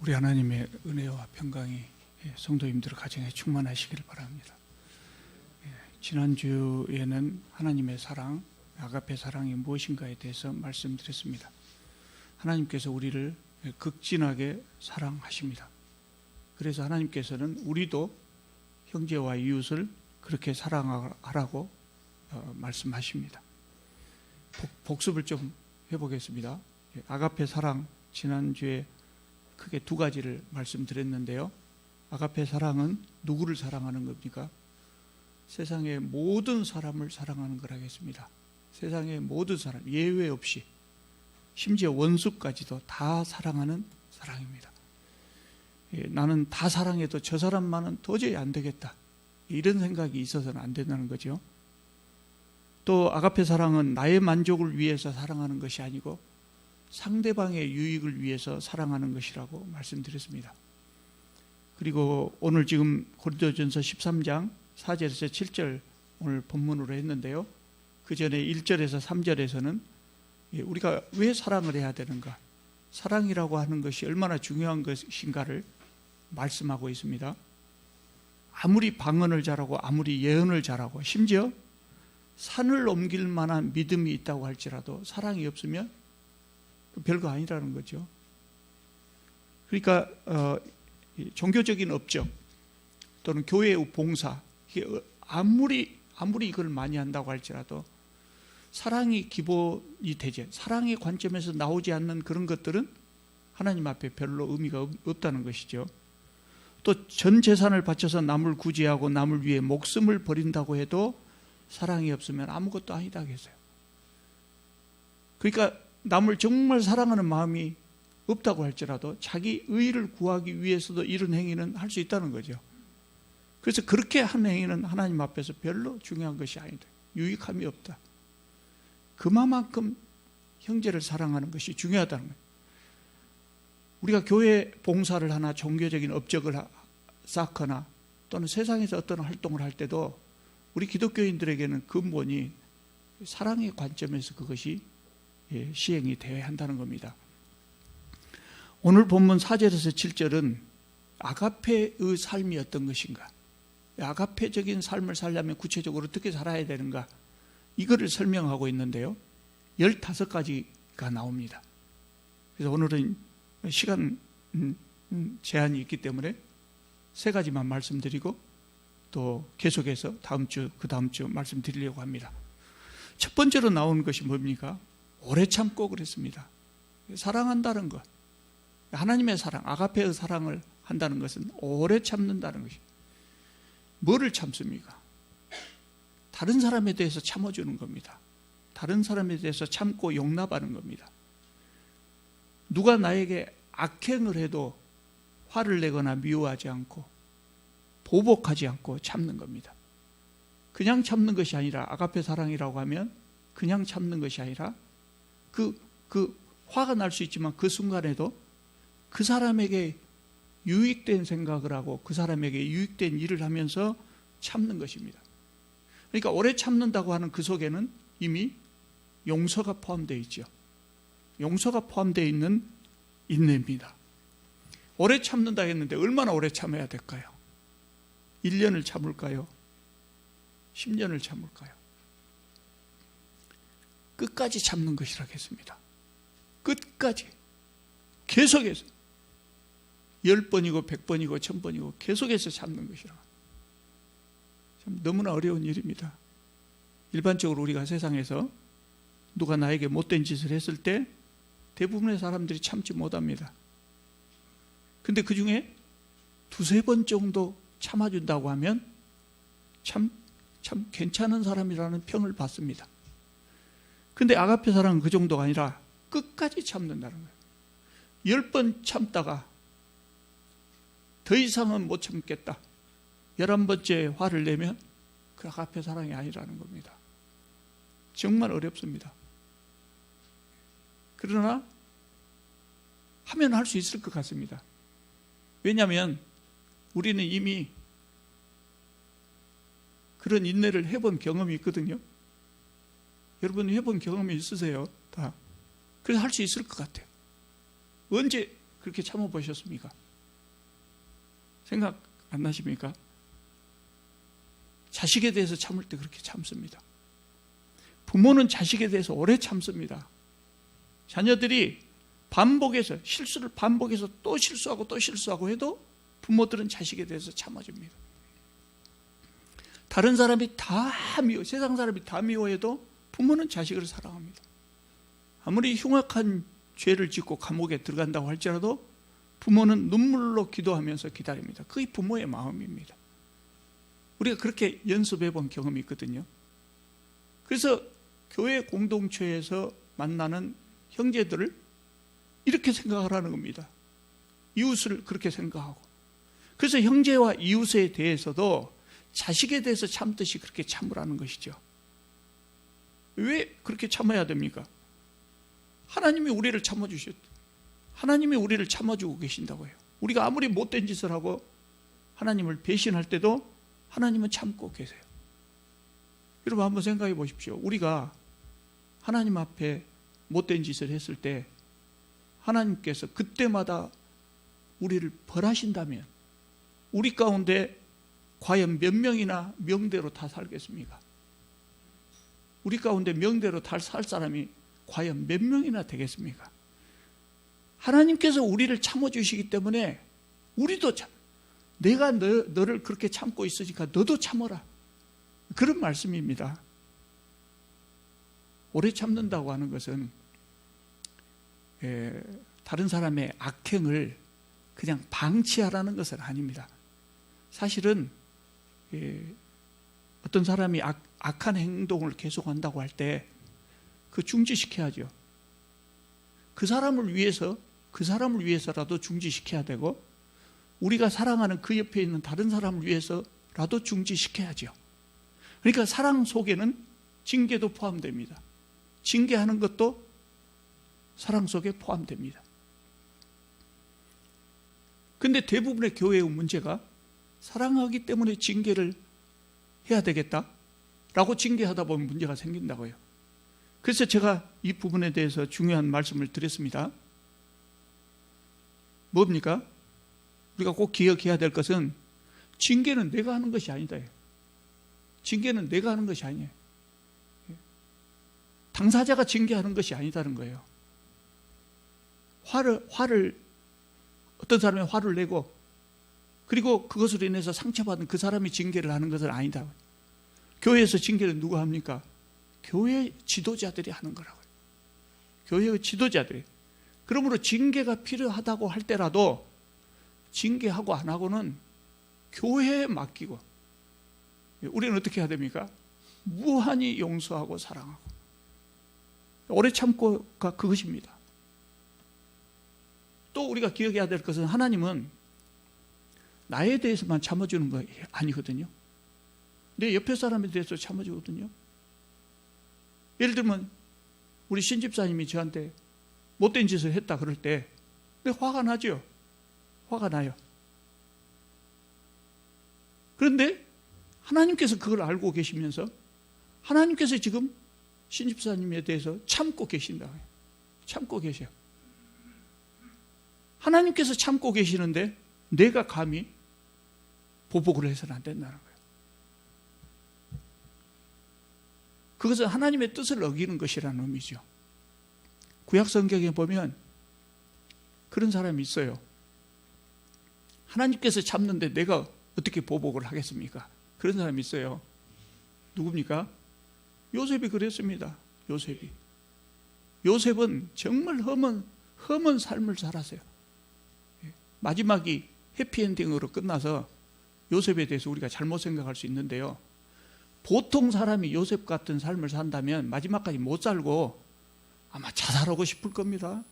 우리 하나님의 은혜와 평강이 성도님들 가정에 충만하시길 바랍니다. 지난주에는 하나님의 사랑, 아가페 사랑이 무엇인가에 대해서 말씀드렸습니다. 하나님께서 우리를 극진하게 사랑하십니다. 그래서 하나님께서는 우리도 형제와 이웃을 그렇게 사랑하라고 말씀하십니다. 복습을 좀 해보겠습니다. 아가페 사랑, 지난주에 크게 두 가지를 말씀드렸는데요. 아가페 사랑은 누구를 사랑하는 겁니까? 세상의 모든 사람을 사랑하는 거라겠습니다. 세상의 모든 사람, 예외 없이, 심지어 원수까지도 다 사랑하는 사랑입니다. 나는 다 사랑해도 저 사람만은 도저히 안 되겠다, 이런 생각이 있어서는 안 된다는 거죠. 또 아가페 사랑은 나의 만족을 위해서 사랑하는 것이 아니고 상대방의 유익을 위해서 사랑하는 것이라고 말씀드렸습니다. 그리고 오늘 지금 고린도전서 13장 4절에서 7절 오늘 본문으로 했는데요. 그 전에 1절에서 3절에서는 우리가 왜 사랑을 해야 되는가, 사랑이라고 하는 것이 얼마나 중요한 것인가를 말씀하고 있습니다. 아무리 방언을 잘하고 아무리 예언을 잘하고 심지어 산을 옮길 만한 믿음이 있다고 할지라도 사랑이 없으면 별거 아니라는 거죠. 그러니까 종교적인 업적 또는 교회의 봉사, 아무리 이걸 많이 한다고 할지라도 사랑이 기본이 되지, 사랑의 관점에서 나오지 않는 그런 것들은 하나님 앞에 별로 의미가 없다는 것이죠. 또 전 재산을 바쳐서 남을 구제하고 남을 위해 목숨을 버린다고 해도 사랑이 없으면 아무것도 아니다 했어요. 그러니까 남을 정말 사랑하는 마음이 없다고 할지라도 자기 의의를 구하기 위해서도 이런 행위는 할 수 있다는 거죠. 그래서 그렇게 한 행위는 하나님 앞에서 별로 중요한 것이 아니다, 유익함이 없다. 그만큼 형제를 사랑하는 것이 중요하다는 거예요. 우리가 교회 봉사를 하나 종교적인 업적을 쌓거나 또는 세상에서 어떤 활동을 할 때도 우리 기독교인들에게는 근본이 사랑의 관점에서 그것이 시행이 되어야 한다는 겁니다. 오늘 본문 4절에서 7절은 아가페의 삶이 어떤 것인가, 아가페적인 삶을 살려면 구체적으로 어떻게 살아야 되는가, 이거를 설명하고 있는데요. 15가지가 나옵니다. 그래서 오늘은 시간 제한이 있기 때문에 3가지만 말씀드리고 또 계속해서 그 다음 주 말씀드리려고 합니다. 첫 번째로 나온 것이 뭡니까? 오래 참고 그랬습니다. 사랑한다는 것, 하나님의 사랑, 아가페의 사랑을 한다는 것은 오래 참는다는 것이. 뭐를 참습니까? 다른 사람에 대해서 참아주는 겁니다. 다른 사람에 대해서 참고 용납하는 겁니다. 누가 나에게 악행을 해도 화를 내거나 미워하지 않고 보복하지 않고 참는 겁니다. 그냥 참는 것이 아니라, 아가페 사랑이라고 하면 그냥 참는 것이 아니라 그 화가 날 수 있지만 그 순간에도 그 사람에게 유익된 생각을 하고 그 사람에게 유익된 일을 하면서 참는 것입니다. 그러니까 오래 참는다고 하는 그 속에는 이미 용서가 포함되어 있죠. 용서가 포함되어 있는 인내입니다. 오래 참는다 했는데 얼마나 오래 참아야 될까요? 1년을 참을까요? 10년을 참을까요? 끝까지 참는 것이라고 했습니다. 끝까지, 계속해서 10번이고 100번이고 1000번이고 계속해서 참는 것이라고. 참 너무나 어려운 일입니다. 일반적으로 우리가 세상에서 누가 나에게 못된 짓을 했을 때 대부분의 사람들이 참지 못합니다. 근데 그 중에 2-3번 정도 참아준다고 하면 참 괜찮은 사람이라는 평을 받습니다. 근데 아가페 사랑은 그 정도가 아니라 끝까지 참는다는 거예요. 10번 참다가 더 이상은 못 참겠다, 11번째 화를 내면 그 아가페 사랑이 아니라는 겁니다. 정말 어렵습니다. 그러나 하면 할 수 있을 것 같습니다. 왜냐하면 우리는 이미 그런 인내를 해본 경험이 있거든요. 여러분 해본 경험이 있으세요? 다. 그래서 할 수 있을 것 같아요. 언제 그렇게 참아보셨습니까? 생각 안 나십니까? 자식에 대해서 참을 때 그렇게 참습니다. 부모는 자식에 대해서 오래 참습니다. 자녀들이 실수를 반복해서 또 실수하고 해도 부모들은 자식에 대해서 참아줍니다. 다른 사람이 세상 사람이 다 미워해도 부모는 자식을 사랑합니다. 아무리 흉악한 죄를 짓고 감옥에 들어간다고 할지라도 부모는 눈물로 기도하면서 기다립니다. 그게 부모의 마음입니다. 우리가 그렇게 연습해 본 경험이 있거든요. 그래서 교회 공동체에서 만나는 형제들을 이렇게 생각을 하는 겁니다. 이웃을 그렇게 생각하고. 그래서 형제와 이웃에 대해서도 자식에 대해서 참듯이 그렇게 참으라는 것이죠. 왜 그렇게 참아야 됩니까? 하나님이 우리를 참아주셨다. 하나님이 우리를 참아주고 계신다고 해요. 우리가 아무리 못된 짓을 하고 하나님을 배신할 때도 하나님은 참고 계세요. 여러분 한번 생각해 보십시오. 우리가 하나님 앞에 못된 짓을 했을 때 하나님께서 그때마다 우리를 벌하신다면 우리 가운데 과연 몇 명이나 명대로 다 살겠습니까? 우리 가운데 명대로 다 살 사람이 과연 몇 명이나 되겠습니까? 하나님께서 우리를 참아주시기 때문에 우리도 내가 너를 그렇게 참고 있으니까 너도 참아라. 그런 말씀입니다. 오래 참는다고 하는 것은 다른 사람의 악행을 그냥 방치하라는 것은 아닙니다. 사실은 어떤 사람이 악한 행동을 계속한다고 할 때 그 중지시켜야죠. 그 사람을 위해서라도 중지시켜야 되고 우리가 사랑하는 그 옆에 있는 다른 사람을 위해서라도 중지시켜야죠. 그러니까 사랑 속에는 징계도 포함됩니다. 징계하는 것도 사랑 속에 포함됩니다. 그런데 대부분의 교회의 문제가 사랑하기 때문에 징계를 해야 되겠다라고 징계하다 보면 문제가 생긴다고요. 그래서 제가 이 부분에 대해서 중요한 말씀을 드렸습니다. 뭡니까? 우리가 꼭 기억해야 될 것은 징계는 내가 하는 것이 아니다. 징계는 내가 하는 것이 아니에요. 당사자가 징계하는 것이 아니다는 거예요. 어떤 사람이 화를 내고 그리고 그것으로 인해서 상처받은 그 사람이 징계를 하는 것은 아니다. 교회에서 징계는 누가 합니까? 교회 지도자들이 하는 거라고요. 교회의 지도자들이. 그러므로 징계가 필요하다고 할 때라도 징계하고 안 하고는 교회에 맡기고 우리는 어떻게 해야 됩니까? 무한히 용서하고 사랑하고 오래 참고가 그것입니다. 또 우리가 기억해야 될 것은 하나님은 나에 대해서만 참아주는 거 아니거든요. 내 옆에 사람에 대해서 참아주거든요. 예를 들면 우리 신집사님이 저한테 못된 짓을 했다 그럴 때 화가 나죠. 화가 나요. 그런데 하나님께서 그걸 알고 계시면서 하나님께서 지금 신집사님에 대해서 참고 계신다. 참고 계셔요. 하나님께서 참고 계시는데 내가 감히 보복을 해서는 안 된다는 거예요. 그것은 하나님의 뜻을 어기는 것이라는 의미죠. 구약 성경에 보면 그런 사람이 있어요. 하나님께서 참는데 내가 어떻게 보복을 하겠습니까? 그런 사람이 있어요. 누굽니까? 요셉이 그랬습니다. 요셉은 정말 험한 삶을 살았어요. 마지막이 해피엔딩으로 끝나서 요셉에 대해서 우리가 잘못 생각할 수 있는데요. 보통 사람이 요셉 같은 삶을 산다면 마지막까지 못 살고 아마 자살하고 싶을 겁니다.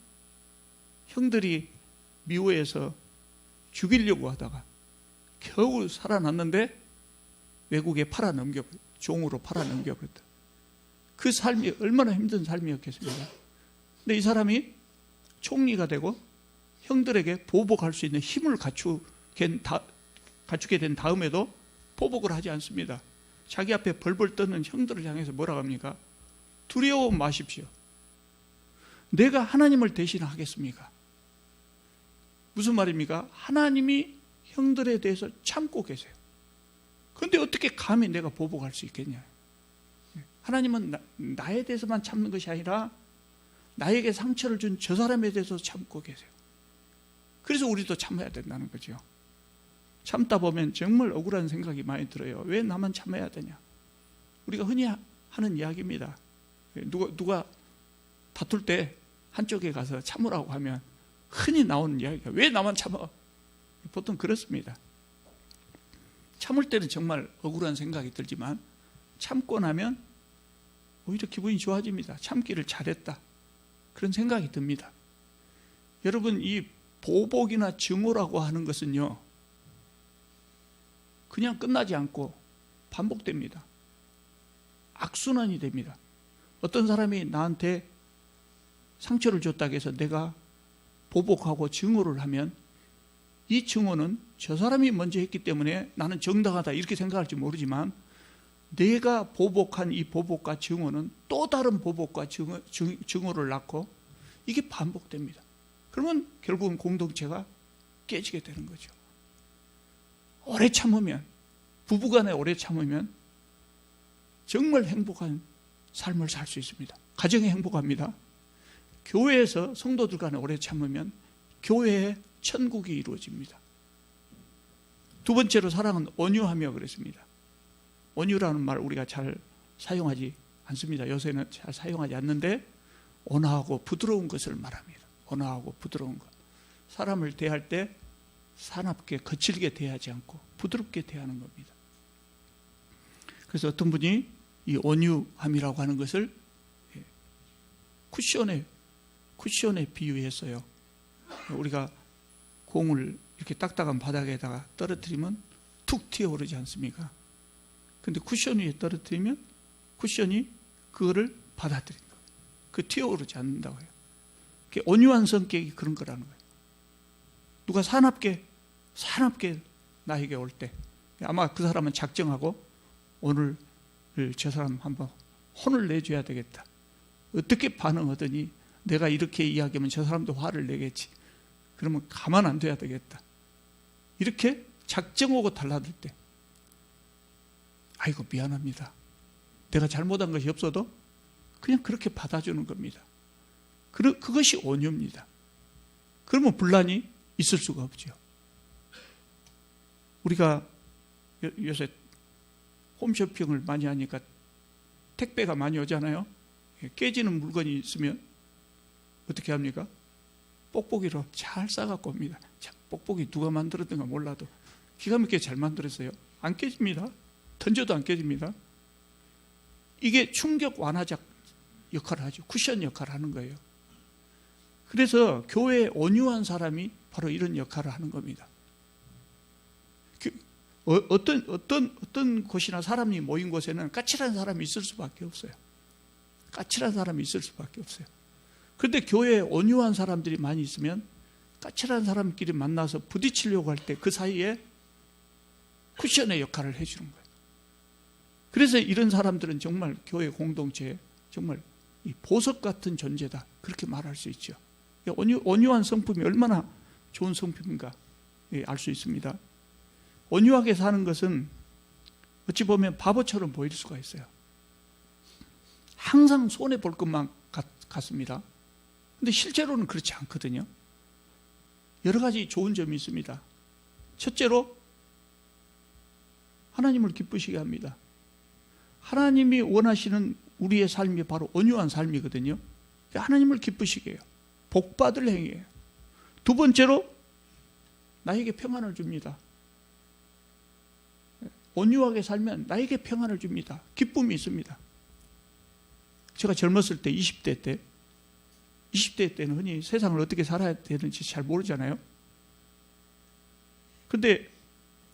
형들이 미워해서 죽이려고 하다가 겨우 살아났는데 외국에 종으로 팔아넘겨버렸다. 그 삶이 얼마나 힘든 삶이었겠습니까? 근데 이 사람이 총리가 되고 형들에게 보복할 수 있는 힘을 갖추게 된 다음에도 보복을 하지 않습니다. 자기 앞에 벌벌 떠는 형들을 향해서 뭐라고 합니까? 두려워 마십시오. 내가 하나님을 대신하겠습니까? 무슨 말입니까? 하나님이 형들에 대해서 참고 계세요. 그런데 어떻게 감히 내가 보복할 수 있겠냐? 하나님은 나에 대해서만 참는 것이 아니라 나에게 상처를 준 저 사람에 대해서 참고 계세요. 그래서 우리도 참아야 된다는 거죠. 참다 보면 정말 억울한 생각이 많이 들어요. 왜 나만 참아야 되냐? 우리가 흔히 하는 이야기입니다. 누가 다툴 때 한쪽에 가서 참으라고 하면 흔히 나오는 이야기가 왜 나만 참아? 보통 그렇습니다. 참을 때는 정말 억울한 생각이 들지만 참고 나면 오히려 기분이 좋아집니다. 참기를 잘했다. 그런 생각이 듭니다. 여러분, 이 보복이나 증오라고 하는 것은요, 그냥 끝나지 않고 반복됩니다. 악순환이 됩니다. 어떤 사람이 나한테 상처를 줬다고 해서 내가 보복하고 증오를 하면 이 증오는 저 사람이 먼저 했기 때문에 나는 정당하다 이렇게 생각할지 모르지만 내가 보복한 이 보복과 증오는 또 다른 보복과 증오를 낳고 이게 반복됩니다. 그러면 결국은 공동체가 깨지게 되는 거죠. 오래 참으면, 부부간에 오래 참으면 정말 행복한 삶을 살 수 있습니다. 가정이 행복합니다. 교회에서 성도들 간에 오래 참으면 교회에 천국이 이루어집니다. 두 번째로 사랑은 온유하며 그랬습니다. 온유라는 말 우리가 잘 사용하지 않습니다. 요새는 잘 사용하지 않는데 온화하고 부드러운 것을 말합니다. 온화하고 부드러운 것. 사람을 대할 때 사납게 거칠게 대하지 않고 부드럽게 대하는 겁니다. 그래서 어떤 분이 이 온유함이라고 하는 것을 쿠션에 비유했어요. 우리가 공을 이렇게 딱딱한 바닥에다가 떨어뜨리면 툭 튀어오르지 않습니까? 근데 쿠션 위에 떨어뜨리면 쿠션이 그거를 받아들인다. 그 튀어오르지 않는다고 해요. 온유한 성격이 그런 거라는 거예요. 누가 사납게 나에게 올 때 아마 그 사람은 작정하고 오늘 저 사람 한번 혼을 내줘야 되겠다. 어떻게 반응하더니 내가 이렇게 이야기하면 저 사람도 화를 내겠지. 그러면 가만 안 둬야 되겠다. 이렇게 작정하고 달라들 때 아이고 미안합니다. 내가 잘못한 것이 없어도 그냥 그렇게 받아주는 겁니다. 그것이 온유입니다. 그러면 분란이 있을 수가 없죠. 우리가 요새 홈쇼핑을 많이 하니까 택배가 많이 오잖아요. 깨지는 물건이 있으면 어떻게 합니까? 뽁뽁이로 잘 싸갖고 옵니다. 참, 뽁뽁이 누가 만들었던가 몰라도 기가 막히게 잘 만들었어요. 안 깨집니다. 던져도 안 깨집니다. 이게 충격 완화작 역할을 하죠. 쿠션 역할을 하는 거예요. 그래서 교회에 온유한 사람이 바로 이런 역할을 하는 겁니다. 어떤 곳이나 사람이 모인 곳에는 까칠한 사람이 있을 수밖에 없어요. 까칠한 사람이 있을 수밖에 없어요. 그런데 교회에 온유한 사람들이 많이 있으면 까칠한 사람끼리 만나서 부딪히려고 할 때 그 사이에 쿠션의 역할을 해주는 거예요. 그래서 이런 사람들은 정말 교회 공동체에 정말 이 보석 같은 존재다. 그렇게 말할 수 있죠. 온유한 성품이 얼마나 좋은 성품인가 알 수 있습니다. 온유하게 사는 것은 어찌 보면 바보처럼 보일 수가 있어요. 항상 손해볼 것만 같습니다. 근데 실제로는 그렇지 않거든요. 여러 가지 좋은 점이 있습니다. 첫째로 하나님을 기쁘시게 합니다. 하나님이 원하시는 우리의 삶이 바로 온유한 삶이거든요. 하나님을 기쁘시게 해요. 복받을 행위예요. 두 번째로 나에게 평안을 줍니다. 온유하게 살면 나에게 평안을 줍니다. 기쁨이 있습니다. 제가 젊었을 때 20대 때는 흔히 세상을 어떻게 살아야 되는지 잘 모르잖아요. 근데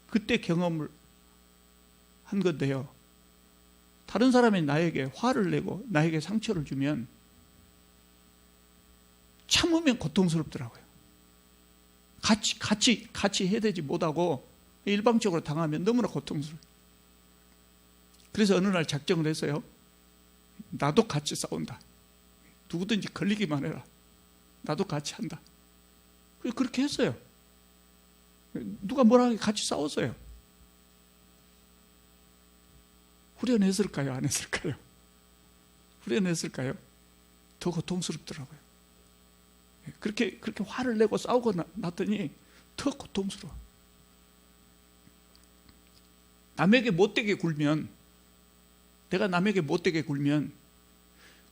그때 경험을 한 건데요. 다른 사람이 나에게 화를 내고 나에게 상처를 주면 참으면 고통스럽더라고요. 같이 해대지 못하고 일방적으로 당하면 너무나 고통스러워요. 그래서 어느 날 작정을 했어요. 나도 같이 싸운다. 누구든지 걸리기만 해라. 나도 같이 한다. 그렇게 했어요. 누가 뭐라 하게 같이 싸웠어요. 후련했을까요? 안 했을까요? 후련했을까요? 더 고통스럽더라고요. 그렇게 화를 내고 싸우고 났더니 더 고통스러워. 남에게 못되게 굴면, 내가 남에게 못되게 굴면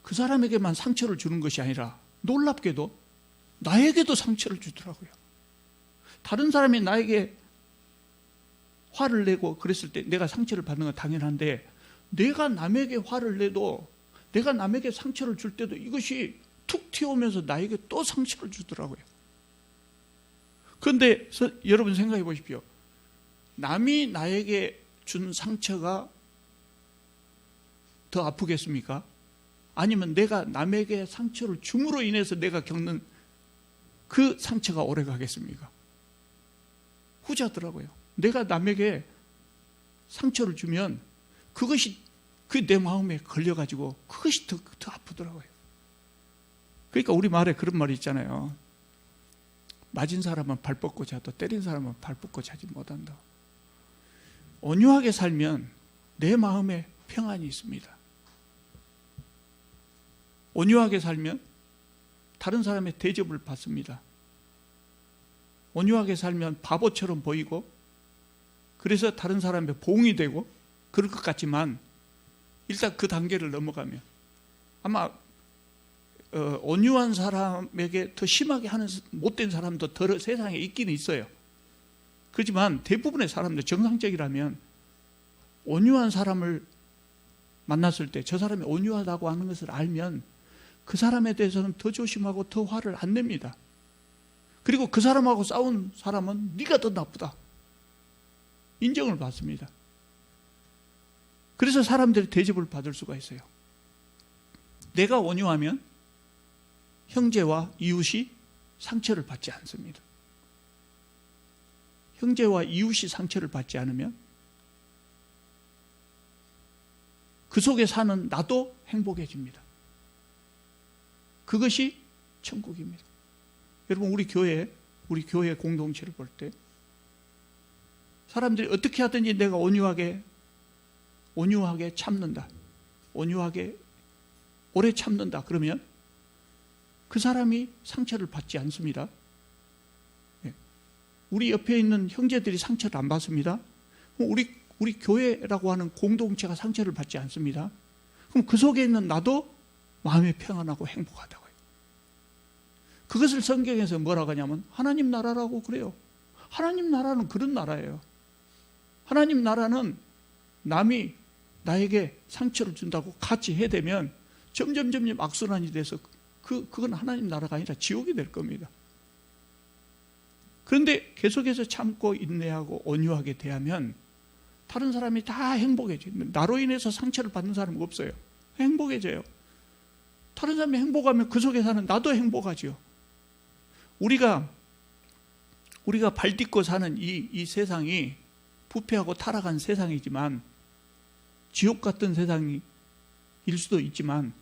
그 사람에게만 상처를 주는 것이 아니라 놀랍게도 나에게도 상처를 주더라고요. 다른 사람이 나에게 화를 내고 그랬을 때 내가 상처를 받는 건 당연한데, 내가 남에게 화를 내도, 내가 남에게 상처를 줄 때도 이것이 툭 튀어오면서 나에게 또 상처를 주더라고요. 그런데 여러분 생각해 보십시오. 남이 나에게 준 상처가 더 아프겠습니까? 아니면 내가 남에게 상처를 줌으로 인해서 내가 겪는 그 상처가 오래 가겠습니까? 후자더라고요. 내가 남에게 상처를 주면 그것이 내 마음에 걸려가지고 그것이 더 아프더라고요. 그러니까 우리 말에 그런 말이 있잖아요. 맞은 사람은 발 뻗고 자도 때린 사람은 발 뻗고 자지 못한다. 온유하게 살면 내 마음에 평안이 있습니다. 온유하게 살면 다른 사람의 대접을 받습니다. 온유하게 살면 바보처럼 보이고, 그래서 다른 사람의 봉이 되고 그럴 것 같지만, 일단 그 단계를 넘어가면 아마 온유한 사람에게 더 심하게 하는 못된 사람도 더 세상에 있기는 있어요. 그렇지만 대부분의 사람들, 정상적이라면 온유한 사람을 만났을 때 저 사람이 온유하다고 하는 것을 알면 그 사람에 대해서는 더 조심하고 더 화를 안 냅니다. 그리고 그 사람하고 싸운 사람은 네가 더 나쁘다, 인정을 받습니다. 그래서 사람들이 대접을 받을 수가 있어요. 내가 온유하면 형제와 이웃이 상처를 받지 않습니다. 형제와 이웃이 상처를 받지 않으면 그 속에 사는 나도 행복해집니다. 그것이 천국입니다. 여러분, 우리 교회 공동체를 볼 때 사람들이 어떻게 하든지 내가 온유하게 참는다, 온유하게 오래 참는다, 그러면 그 사람이 상처를 받지 않습니다. 우리 옆에 있는 형제들이 상처를 안 받습니다. 우리 교회라고 하는 공동체가 상처를 받지 않습니다. 그럼 그 속에 있는 나도 마음이 평안하고 행복하다고요. 그것을 성경에서 뭐라고 하냐면 하나님 나라라고 그래요. 하나님 나라는 그런 나라예요. 하나님 나라는 남이 나에게 상처를 준다고 같이 해대면 점점 악순환이 돼서 그건 하나님 나라가 아니라 지옥이 될 겁니다. 그런데 계속해서 참고 인내하고 온유하게 대하면 다른 사람이 다 행복해져요. 나로 인해서 상처를 받는 사람은 없어요. 행복해져요. 다른 사람이 행복하면 그 속에 사는 나도 행복하죠. 우리가 발 딛고 사는 이 세상이 부패하고 타락한 세상이지만, 지옥 같은 세상일 수도 있지만,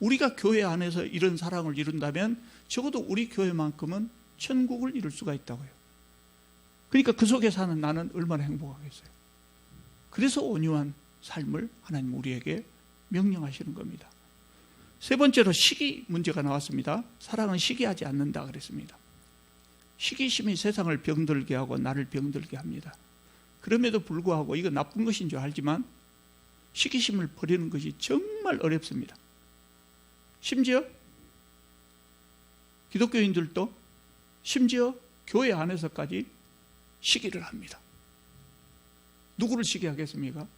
우리가 교회 안에서 이런 사랑을 이룬다면 적어도 우리 교회만큼은 천국을 이룰 수가 있다고요. 그러니까 그 속에 사는 나는 얼마나 행복하겠어요. 그래서 온유한 삶을 하나님 우리에게 명령하시는 겁니다. 세 번째로 시기 문제가 나왔습니다. 사랑은 시기하지 않는다 그랬습니다. 시기심이 세상을 병들게 하고 나를 병들게 합니다. 그럼에도 불구하고 이거 나쁜 것인 줄 알지만 시기심을 버리는 것이 정말 어렵습니다. 심지어 기독교인들도 심지어 교회 안에서까지 시기를 합니다. 누구를 시기하겠습니까?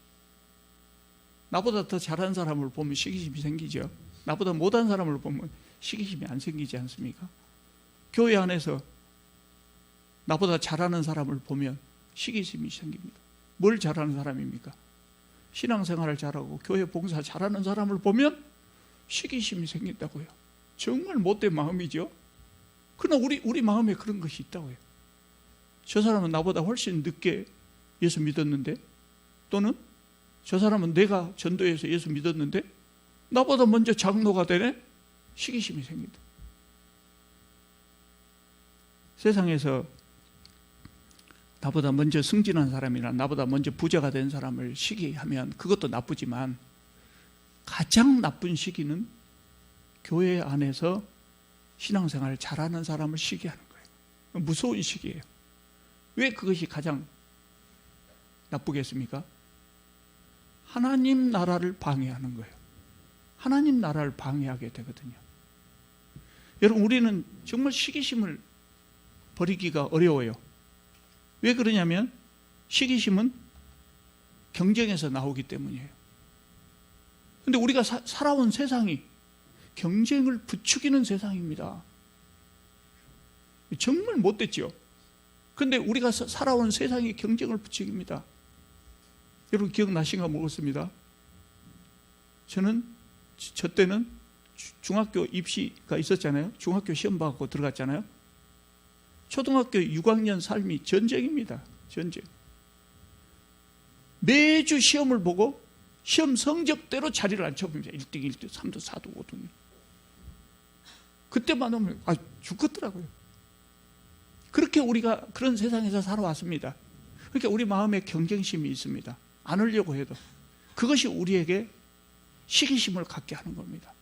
나보다 더 잘하는 사람을 보면 시기심이 생기죠. 나보다 못한 사람을 보면 시기심이 안 생기지 않습니까? 교회 안에서 나보다 잘하는 사람을 보면 시기심이 생깁니다. 뭘 잘하는 사람입니까? 신앙생활을 잘하고 교회 봉사 잘하는 사람을 보면 시기심이 생긴다고요. 정말 못된 마음이죠. 그러나 우리 마음에 그런 것이 있다고요. 저 사람은 나보다 훨씬 늦게 예수 믿었는데, 또는 저 사람은 내가 전도해서 예수 믿었는데 나보다 먼저 장로가 되네? 시기심이 생긴다. 세상에서 나보다 먼저 승진한 사람이나 나보다 먼저 부자가 된 사람을 시기하면 그것도 나쁘지만 가장 나쁜 시기는 교회 안에서 신앙생활을 잘하는 사람을 시기하는 거예요. 무서운 시기예요. 왜 그것이 가장 나쁘겠습니까? 하나님 나라를 방해하는 거예요. 하나님 나라를 방해하게 되거든요. 여러분, 우리는 정말 시기심을 버리기가 어려워요. 왜 그러냐면 시기심은 경쟁에서 나오기 때문이에요. 그런데 우리가 살아온 세상이 경쟁을 부추기는 세상입니다. 정말 못됐죠. 그런데 우리가 살아온 세상이 경쟁을 부추깁니다. 여러분 기억나신가 모르겠습니다. 저 때는 중학교 입시가 있었잖아요. 중학교 시험 받고 들어갔잖아요. 초등학교 6학년 삶이 전쟁입니다. 전쟁. 매주 시험을 보고 시험 성적대로 자리를 앉혀봅니다. 1등, 1등, 3등, 4등, 5등. 그때만 오면 죽겠더라고요. 그렇게 우리가 그런 세상에서 살아왔습니다. 그러니까 우리 마음에 경쟁심이 있습니다. 안 하려고 해도. 그것이 우리에게 시기심을 갖게 하는 겁니다.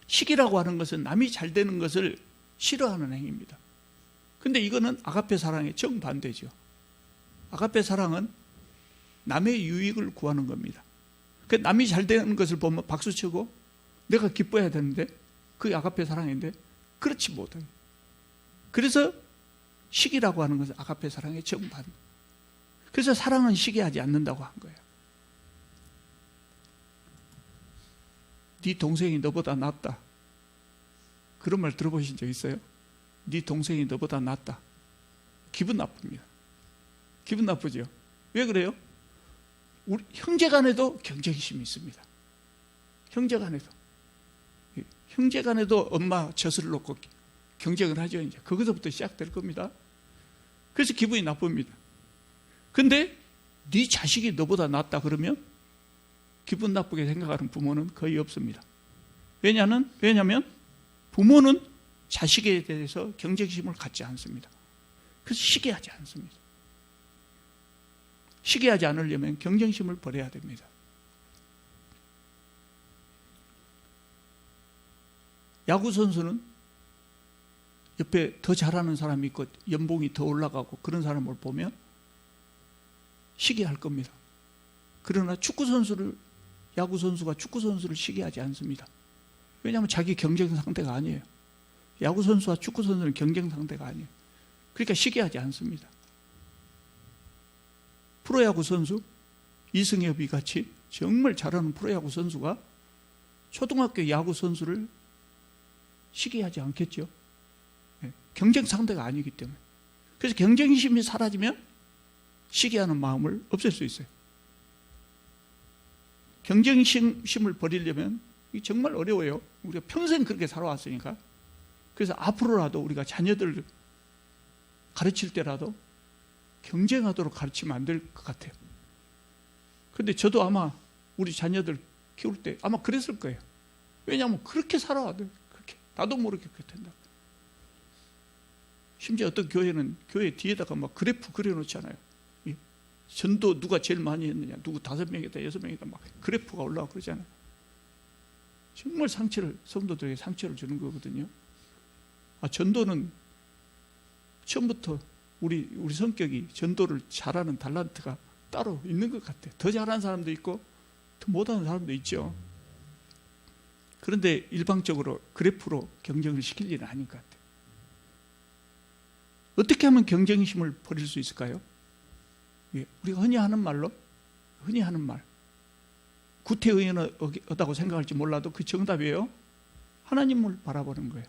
시기라고 하는 것은 남이 잘 되는 것을 싫어하는 행위입니다. 그런데 이거는 아가페 사랑의 정반대죠. 아가페 사랑은 남의 유익을 구하는 겁니다. 남이 잘 되는 것을 보면 박수치고 내가 기뻐해야 되는데 그게 아가페 사랑인데 그렇지 못해요. 그래서 시기라고 하는 것은 아가페 사랑의 정반. 그래서 사랑은 시기하지 않는다고 한 거예요. 네 동생이 너보다 낫다. 그런 말 들어보신 적 있어요? 네 동생이 너보다 낫다. 기분 나쁩니다. 기분 나쁘죠? 왜 그래요? 우리 형제간에도 경쟁심이 있습니다. 형제간에도 엄마 젖을 놓고 경쟁을 하죠. 이제 거기서부터 시작될 겁니다. 그래서 기분이 나쁩니다. 근데 네 자식이 너보다 낫다 그러면 기분 나쁘게 생각하는 부모는 거의 없습니다. 왜냐하면 부모는 자식에 대해서 경쟁심을 갖지 않습니다. 그래서 시기하지 않습니다. 시기하지 않으려면 경쟁심을 버려야 됩니다. 야구 선수는 옆에 더 잘하는 사람이 있고 연봉이 더 올라가고 그런 사람을 보면 시기할 겁니다. 그러나 야구 선수가 축구 선수를 시기하지 않습니다. 왜냐하면 자기 경쟁 상대가 아니에요. 야구 선수와 축구 선수는 경쟁 상대가 아니에요. 그러니까 시기하지 않습니다. 프로야구 선수 이승엽이 같이 정말 잘하는 프로야구 선수가 초등학교 야구 선수를 시기하지 않겠죠. 경쟁 상대가 아니기 때문에. 그래서 경쟁심이 사라지면 시기하는 마음을 없앨 수 있어요. 경쟁심을 버리려면 정말 어려워요. 우리가 평생 그렇게 살아왔으니까. 그래서 앞으로라도 우리가 자녀들 가르칠 때라도 경쟁하도록 가르치면 안 될 것 같아요. 그런데 저도 아마 우리 자녀들 키울 때 아마 그랬을 거예요. 왜냐하면 그렇게 살아와도 그렇게 나도 모르게 그렇게 된다. 심지어 어떤 교회는 교회 뒤에다가 막 그래프 그려놓잖아요. 전도 누가 제일 많이 했느냐, 누구 5명이다, 6명이다, 막 그래프가 올라오고 그러잖아요. 정말 성도들에게 상처를 주는 거거든요. 전도는 처음부터 우리 성격이 전도를 잘하는 달란트가 따로 있는 것 같아요. 더 잘하는 사람도 있고 더 못하는 사람도 있죠. 그런데 일방적으로 그래프로 경쟁을 시킬 일은 아닌 것 같아요. 어떻게 하면 경쟁심을 버릴 수 있을까요? 우리가 흔히 하는 말 구태의연하다고 생각할지 몰라도 그 정답이에요. 하나님을 바라보는 거예요.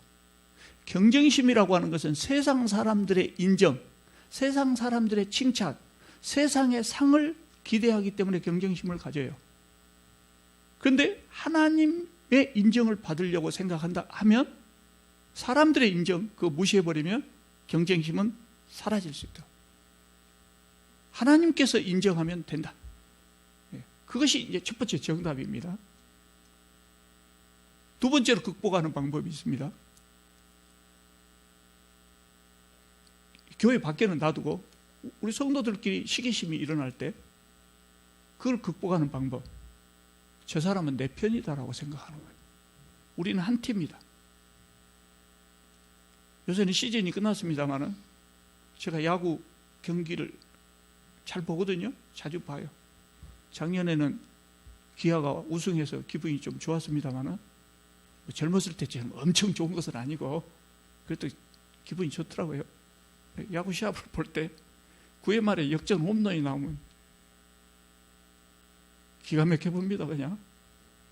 경쟁심이라고 하는 것은 세상 사람들의 인정, 세상 사람들의 칭찬, 세상의 상을 기대하기 때문에 경쟁심을 가져요. 그런데 하나님의 인정을 받으려고 생각한다 하면 사람들의 인정 그거 무시해버리면 경쟁심은 사라질 수 있다. 하나님께서 인정하면 된다. 그것이 이제 첫 번째 정답입니다. 두 번째로 극복하는 방법이 있습니다. 교회 밖에는 놔두고 우리 성도들끼리 시기심이 일어날 때 그걸 극복하는 방법, 저 사람은 내 편이다라고 생각하는 거예요. 우리는 한 팀이다. 요새는 시즌이 끝났습니다만은 제가 야구 경기를 잘 보거든요. 자주 봐요. 작년에는 기아가 우승해서 기분이 좀 좋았습니다만은 젊었을 때처럼 엄청 좋은 것은 아니고 그래도 기분이 좋더라고요. 야구 시합을 볼 때 9회 말에 역전 홈런이 나오면 기가 막혀 봅니다. 그냥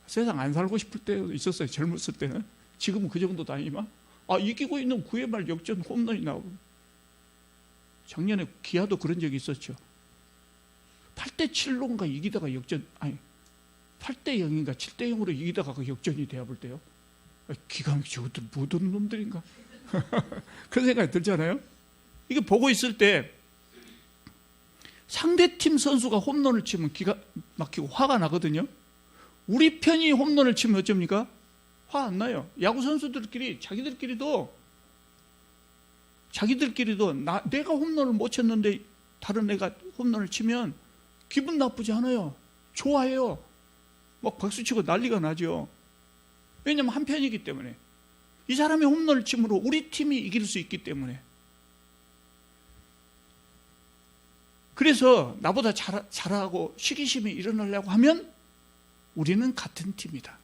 세상 안 살고 싶을 때도 있었어요. 젊었을 때는. 지금은 그 정도도 아니지만 이기고 있는 9회 말 역전 홈런이 나오고. 작년에 기아도 그런 적이 있었죠. 8대 7로인가 이기다가 8대 0인가 7대 0으로 이기다가 그 역전이 돼야 볼 때요. 기가 막히지. 저것들 못 오는 놈들인가? 그런 생각이 들잖아요. 이게 보고 있을 때 상대팀 선수가 홈런을 치면 기가 막히고 화가 나거든요. 우리 편이 홈런을 치면 어쩝니까? 화 안 나요. 야구 선수들끼리 자기들끼리도 내가 홈런을 못 쳤는데 다른 애가 홈런을 치면 기분 나쁘지 않아요. 좋아해요. 막 박수치고 난리가 나죠. 왜냐하면 한 편이기 때문에. 이 사람이 홈런을 치므로 우리 팀이 이길 수 있기 때문에. 그래서 나보다 잘하고 시기심이 일어나려고 하면 우리는 같은 팀이다.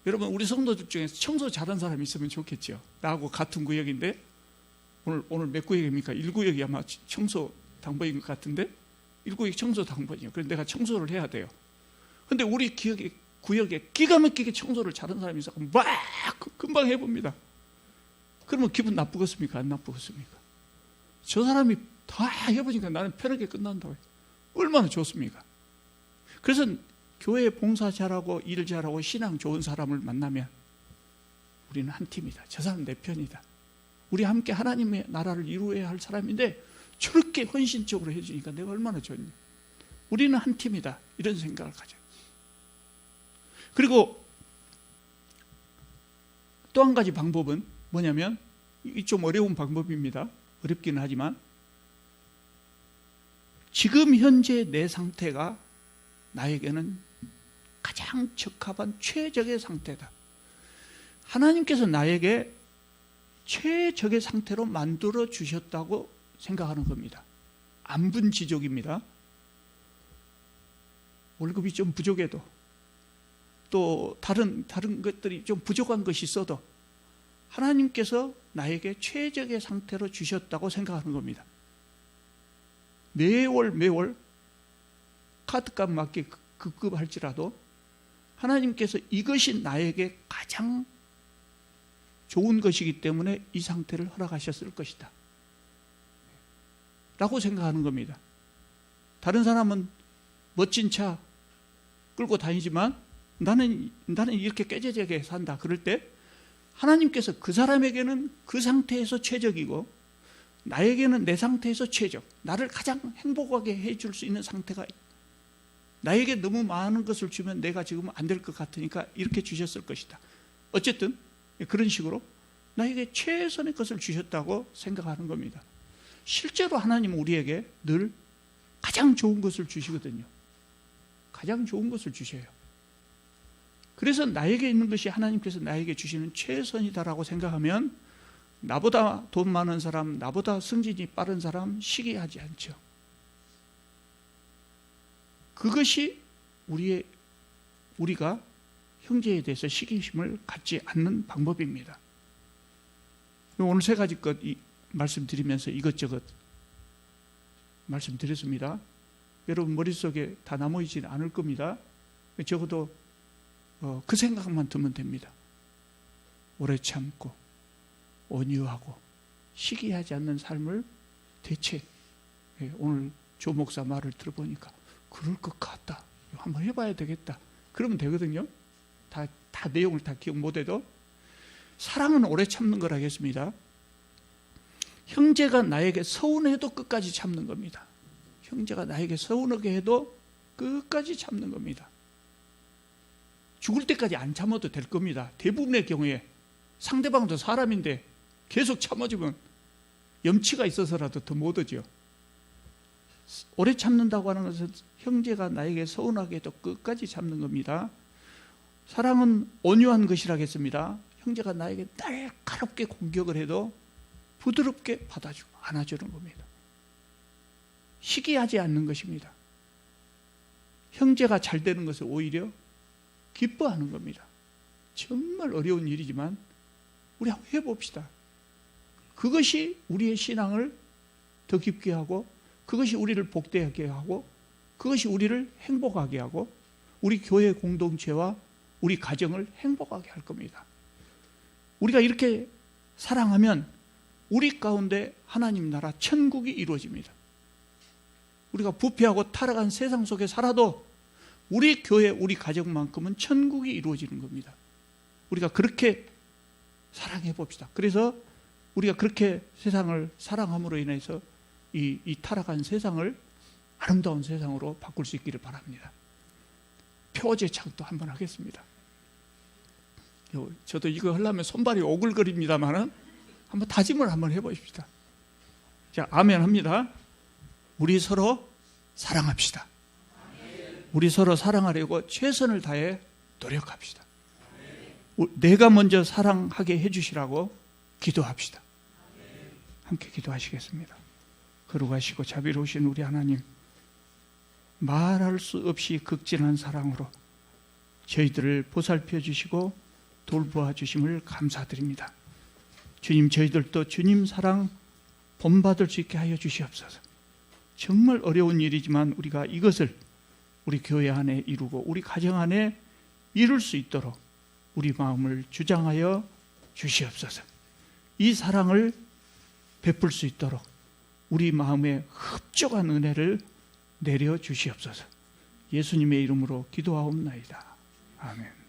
여러분, 우리 성도들 중에서 청소 잘하는 사람이 있으면 좋겠죠. 나하고 같은 구역인데 오늘 몇 구역입니까? 1구역이 아마 청소 당번인 것 같은데 1구역 청소 당번이에요. 그래서 내가 청소를 해야 돼요. 근데 우리 구역에 기가 막히게 청소를 잘하는 사람이 있어서 막 금방 해봅니다. 그러면 기분 나쁘겠습니까? 안 나쁘겠습니까? 저 사람이 다 해보니까 나는 편하게 끝난다고요. 얼마나 좋습니까? 그래서 교회 봉사 잘하고 일 잘하고 신앙 좋은 사람을 만나면 우리는 한 팀이다. 저 사람 내 편이다. 우리 함께 하나님의 나라를 이루어야 할 사람인데 저렇게 헌신적으로 해주니까 내가 얼마나 좋니? 우리는 한 팀이다. 이런 생각을 가져요. 그리고 또 한 가지 방법은 뭐냐면, 이 좀 어려운 방법입니다. 어렵기는 하지만 지금 현재 내 상태가 나에게는 가장 적합한 최적의 상태다. 하나님께서 나에게 최적의 상태로 만들어 주셨다고 생각하는 겁니다. 안분지족입니다. 월급이 좀 부족해도 또 다른 것들이 좀 부족한 것이 있어도 하나님께서 나에게 최적의 상태로 주셨다고 생각하는 겁니다. 매월 카드값 맞게 급급할지라도 하나님께서 이것이 나에게 가장 좋은 것이기 때문에 이 상태를 허락하셨을 것이다 라고 생각하는 겁니다. 다른 사람은 멋진 차 끌고 다니지만 나는 이렇게 깨재재게 산다. 그럴 때 하나님께서 그 사람에게는 그 상태에서 최적이고 나에게는 내 상태에서 최적, 나를 가장 행복하게 해줄 수 있는 상태가, 나에게 너무 많은 것을 주면 내가 지금 안 될 것 같으니까 이렇게 주셨을 것이다. 어쨌든 그런 식으로 나에게 최선의 것을 주셨다고 생각하는 겁니다. 실제로 하나님은 우리에게 늘 가장 좋은 것을 주시거든요. 가장 좋은 것을 주셔요. 그래서 나에게 있는 것이 하나님께서 나에게 주시는 최선이다라고 생각하면 나보다 돈 많은 사람, 나보다 승진이 빠른 사람 시기하지 않죠. 그것이 우리가 형제에 대해서 시기심을 갖지 않는 방법입니다. 오늘 세 가지 것 말씀드리면서 이것저것 말씀드렸습니다. 여러분 머릿속에 다 남아있지는 않을 겁니다. 적어도 그 생각만 들면 됩니다. 오래 참고 온유하고 시기하지 않는 삶을 대체, 오늘 조 목사 말을 들어보니까 그럴 것 같다. 한번 해봐야 되겠다. 그러면 되거든요. 다 내용을 다 기억 못해도. 사랑은 오래 참는 거라겠습니다. 형제가 나에게 서운해도 끝까지 참는 겁니다. 형제가 나에게 서운하게 해도 끝까지 참는 겁니다. 죽을 때까지 안 참아도 될 겁니다. 대부분의 경우에 상대방도 사람인데 계속 참아주면 염치가 있어서라도 더 못하죠. 오래 참는다고 하는 것은 형제가 나에게 서운하게 해도 끝까지 참는 겁니다. 사랑은 온유한 것이라겠습니다. 형제가 나에게 날카롭게 공격을 해도 부드럽게 받아주고 안아주는 겁니다. 시기하지 않는 것입니다. 형제가 잘 되는 것을 오히려 기뻐하는 겁니다. 정말 어려운 일이지만 우리 한번 해봅시다. 그것이 우리의 신앙을 더 깊게 하고, 그것이 우리를 복되게 하고, 그것이 우리를 행복하게 하고, 우리 교회 공동체와 우리 가정을 행복하게 할 겁니다. 우리가 이렇게 사랑하면 우리 가운데 하나님 나라 천국이 이루어집니다. 우리가 부패하고 타락한 세상 속에 살아도 우리 교회, 우리 가정만큼은 천국이 이루어지는 겁니다. 우리가 그렇게 사랑해 봅시다. 그래서 우리가 그렇게 세상을 사랑함으로 인해서 이 타락한 세상을 아름다운 세상으로 바꿀 수 있기를 바랍니다. 표제창도 한번 하겠습니다. 저도 이거 하려면 손발이 오글거립니다만은 한번 다짐을 한번 해보십시다. 자, 아멘 합니다. 우리 서로 사랑합시다. 우리 서로 사랑하려고 최선을 다해 노력합시다. 내가 먼저 사랑하게 해주시라고 기도합시다. 함께 기도하시겠습니다. 거룩하시고 자비로우신 우리 하나님, 말할 수 없이 극진한 사랑으로 저희들을 보살펴 주시고 돌보아 주심을 감사드립니다. 주님, 저희들도 주님 사랑 본받을 수 있게 하여 주시옵소서. 정말 어려운 일이지만 우리가 이것을 우리 교회 안에 이루고 우리 가정 안에 이룰 수 있도록 우리 마음을 주장하여 주시옵소서. 이 사랑을 베풀 수 있도록 우리 마음에 흡족한 은혜를 내려 주시옵소서. 예수님의 이름으로 기도하옵나이다. 아멘.